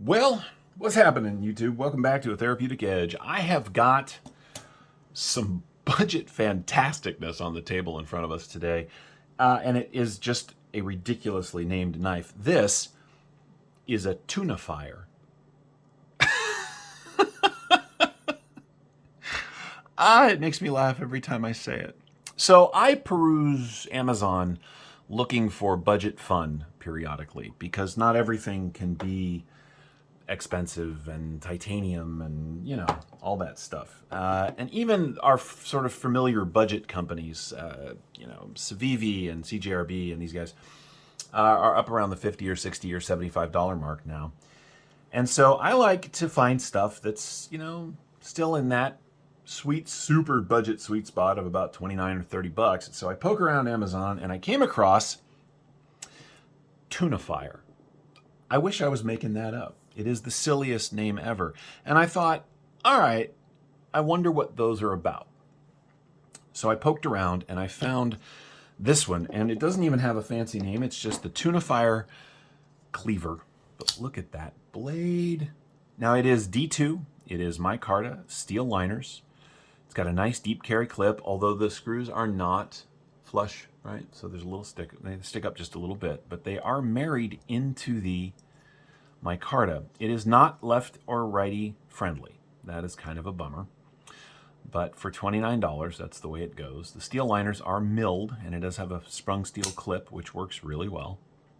Well, what's happening, YouTube? Welcome back to A Therapeutic Edge. I have got some budget fantasticness on the table in front of us today, and it is just a ridiculously named knife. This is a Tunafire. It makes me laugh every time I say it. So I peruse Amazon looking for budget fun periodically because not everything can be expensive and titanium and, you know, all that stuff. And even our sort of familiar budget companies, Civivi and CJRB and these guys are up around the $50 or $60 or $75 mark now. And so I like to find stuff that's, still in that sweet, super budget sweet spot of about 29 or 30 bucks. So I poke around Amazon and I came across Tunafire. I wish I was making that up. It is the silliest name ever. And I thought, all right, I wonder what those are about. So I poked around and I found this one, and it doesn't even have a fancy name. It's just the Tunafire Cleaver. But look at that blade. Now it is D2. It is Micarta steel liners. It's got a nice deep carry clip, although the screws are not flush, right? So there's a little stick. They stick up just a little bit, but they are married into the Micarta. It is not left or righty friendly. That is kind of a bummer. But for $29, that's the way it goes. The steel liners are milled, and it does have a sprung steel clip, which works really well.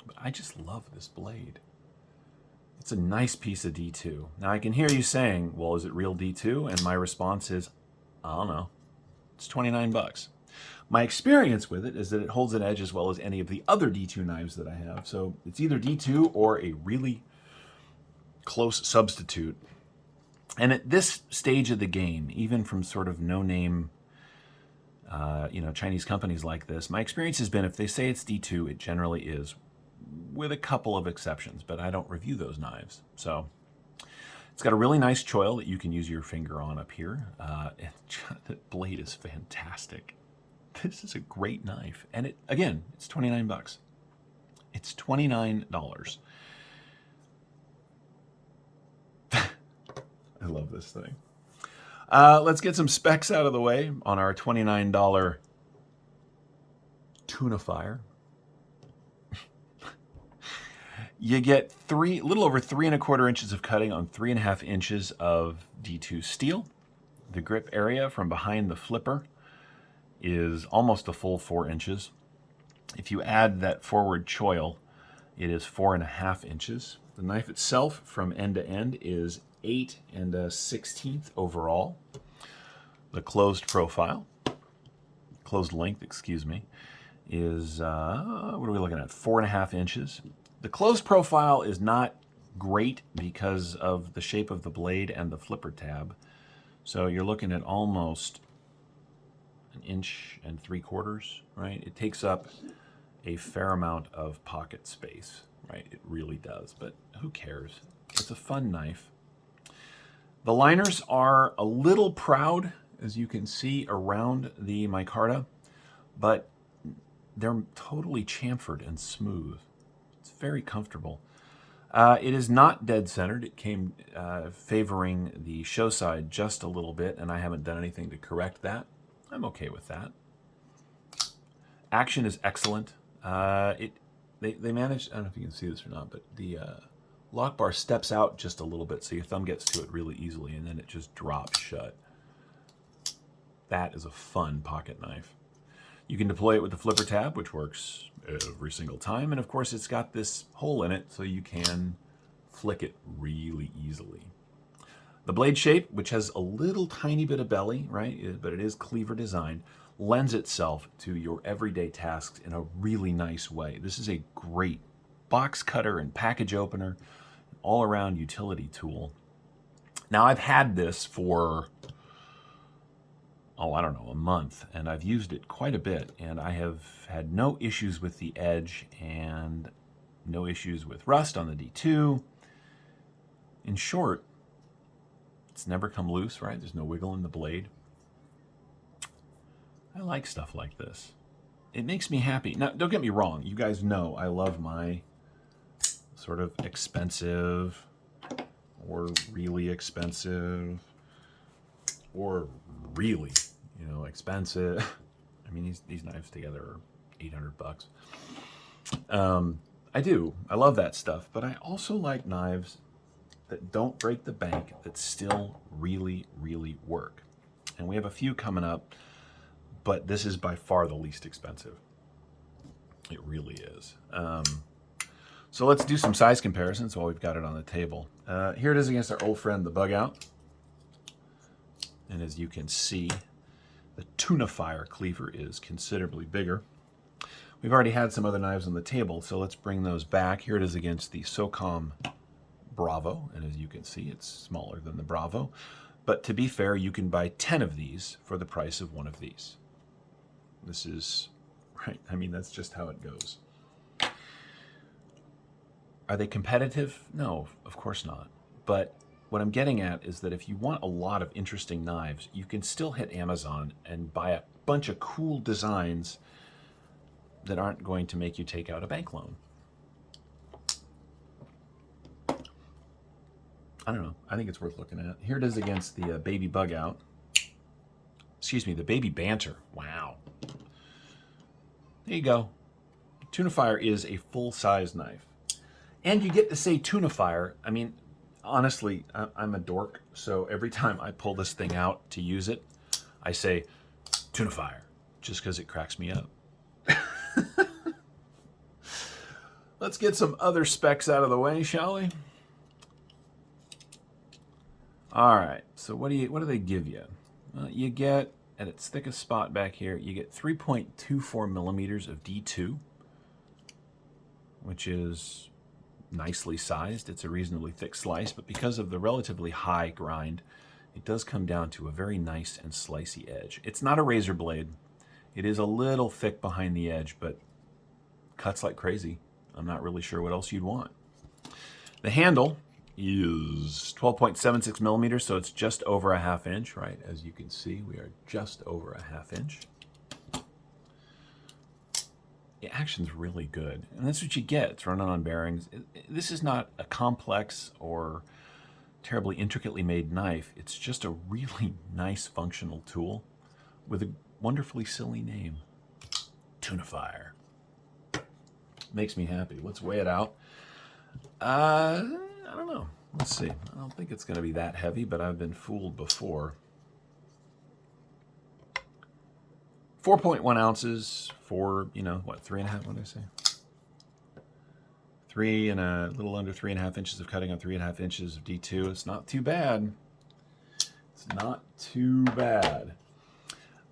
But I just love this blade. It's a nice piece of D2. Now I can hear you saying, well, is it real D2? And my response is, I don't know. It's 29 bucks. My experience with it is that it holds an edge as well as any of the other D2 knives that I have. So it's either D2 or a really close substitute. And at this stage of the game, even from sort of no-name, Chinese companies like this, my experience has been if they say it's D2, it generally is, with a couple of exceptions, but I don't review those knives. So it's got a really nice choil that you can use your finger on up here. The blade is fantastic. This is a great knife. And it's 29 bucks. It's $29. I love this thing. Let's get some specs out of the way on our $29 Tunafire. You get a little over 3 1/4 inches of cutting on 3 1/2 inches of D2 steel. The grip area from behind the flipper is almost a full 4 inches. If you add that forward choil, it is 4 1/2 inches. The knife itself from end to end is 8 1/16 overall. The closed length, is, what are we looking at? 4 1/2 inches. The closed profile is not great because of the shape of the blade and the flipper tab. So you're looking at almost 1 3/4 inches, right? It takes up a fair amount of pocket space, right? It really does, but who cares? It's a fun knife. The liners are a little proud, as you can see around the Micarta, but they're totally chamfered and smooth. It's very comfortable. It is not dead centered. It came favoring the show side just a little bit, and I haven't done anything to correct that. I'm okay with that. Action is excellent. They managed, I don't know if you can see this or not, but the lock bar steps out just a little bit, so your thumb gets to it really easily, and then it just drops shut. That is a fun pocket knife. You can deploy it with the flipper tab, which works every single time, and of course it's got this hole in it, so you can flick it really easily. The blade shape, which has a little tiny bit of belly, right, but it is cleaver design, lends itself to your everyday tasks in a really nice way. This is a great box cutter and package opener, all-around utility tool. Now I've had this for, a month, and I've used it quite a bit, and I have had no issues with the edge and no issues with rust on the D2. In short, it's never come loose, right? There's no wiggle in the blade. I like stuff like this. It makes me happy. Now, don't get me wrong. You guys know I love my sort of expensive or really expensive, or really, expensive. I mean, these knives together are $800. I love that stuff, but I also like knives that don't break the bank, that still really, really work. And we have a few coming up, but this is by far the least expensive. It really is. So let's do some size comparisons while we've got it on the table. Here it is against our old friend, the Bug Out. And as you can see, the Tunafire Cleaver is considerably bigger. We've already had some other knives on the table, so let's bring those back. Here it is against the SOCOM Bravo, and as you can see, it's smaller than the Bravo. But to be fair, you can buy 10 of these for the price of one of these. This is, right, I mean, that's just how it goes. Are they competitive? No, of course not. But what I'm getting at is that if you want a lot of interesting knives, you can still hit Amazon and buy a bunch of cool designs that aren't going to make you take out a bank loan. I don't know. I think it's worth looking at. Here it is against the Baby Bug Out. Excuse me, the Baby Banter. Wow. There you go. Tunafire is a full-size knife. And you get to say Tunafire. I mean, honestly, I'm a dork, so every time I pull this thing out to use it, I say Tunafire, just because it cracks me up. Let's get some other specs out of the way, shall we? All right, so what do they give you? Well, you get, at its thickest spot back here, you get 3.24 millimeters of D2, which is nicely sized. It's a reasonably thick slice, but because of the relatively high grind, it does come down to a very nice and slicey edge. It's not a razor blade. It is a little thick behind the edge, but cuts like crazy. I'm not really sure what else you'd want. The handle is 12.76 millimeters, so it's just over a ½ inch, right? As you can see, we are just over a ½ inch. The action's really good, and that's what you get. It's running on bearings. This is not a complex or terribly intricately made knife. It's just a really nice functional tool with a wonderfully silly name. Tunafire. Makes me happy. Let's weigh it out. I don't know. Let's see. I don't think it's going to be that heavy, but I've been fooled before. 4.1 ounces for, 3.5, what did I say? 3 and a little under 3.5 inches of cutting on 3.5 inches of D2. It's not too bad. It's not too bad.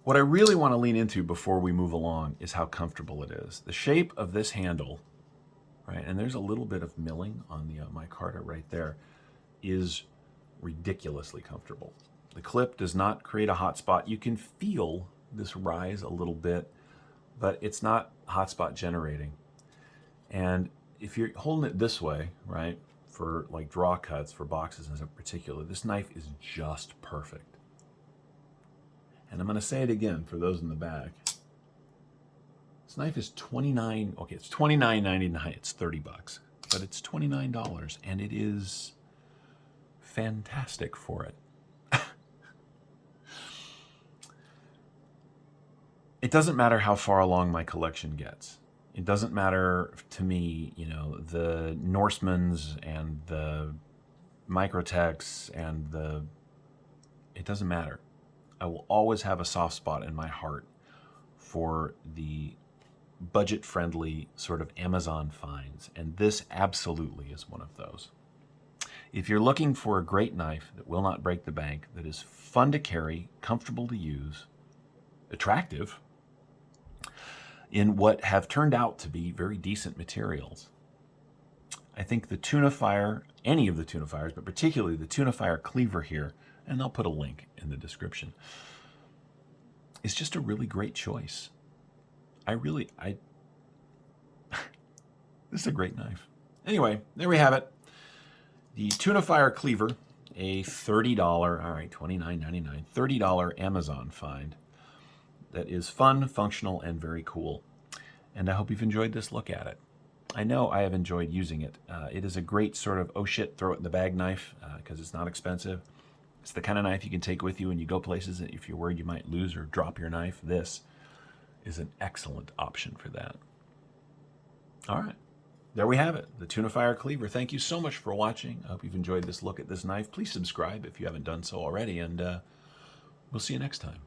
What I really want to lean into before we move along is how comfortable it is. The shape of this handle, right, and there's a little bit of milling on the micarta right there, is ridiculously comfortable. The clip does not create a hot spot. You can feel this rise a little bit, but it's not hot spot generating. And if you're holding it this way, right, for like draw cuts, for boxes in particular, this knife is just perfect. And I'm going to say it again for those in the back. This knife is $29. Okay, it's $29.99. It's $30, but it's $29, and it is fantastic for it. It doesn't matter how far along my collection gets. It doesn't matter to me, the Norsemans and the Microtechs and it doesn't matter. I will always have a soft spot in my heart for the budget-friendly sort of Amazon finds, and this absolutely is one of those. If you're looking for a great knife that will not break the bank, that is fun to carry, comfortable to use, attractive, in what have turned out to be very decent materials, I think the Tunafire, any of the Tunafires, but particularly the Tunafire Cleaver here, and I'll put a link in the description, is just a really great choice. This is a great knife. Anyway, there we have it. The Tunafire Cleaver, a $30, all right, $29.99, $30 Amazon find that is fun, functional, and very cool. And I hope you've enjoyed this look at it. I know I have enjoyed using it. It is a great sort of, oh shit, throw it in the bag knife because it's not expensive. It's the kind of knife you can take with you when you go places that if you're worried you might lose or drop your knife. This is an excellent option for that. All right. There we have it, the Tunafire Cleaver. Thank you so much for watching. I hope you've enjoyed this look at this knife. Please subscribe if you haven't done so already, and we'll see you next time.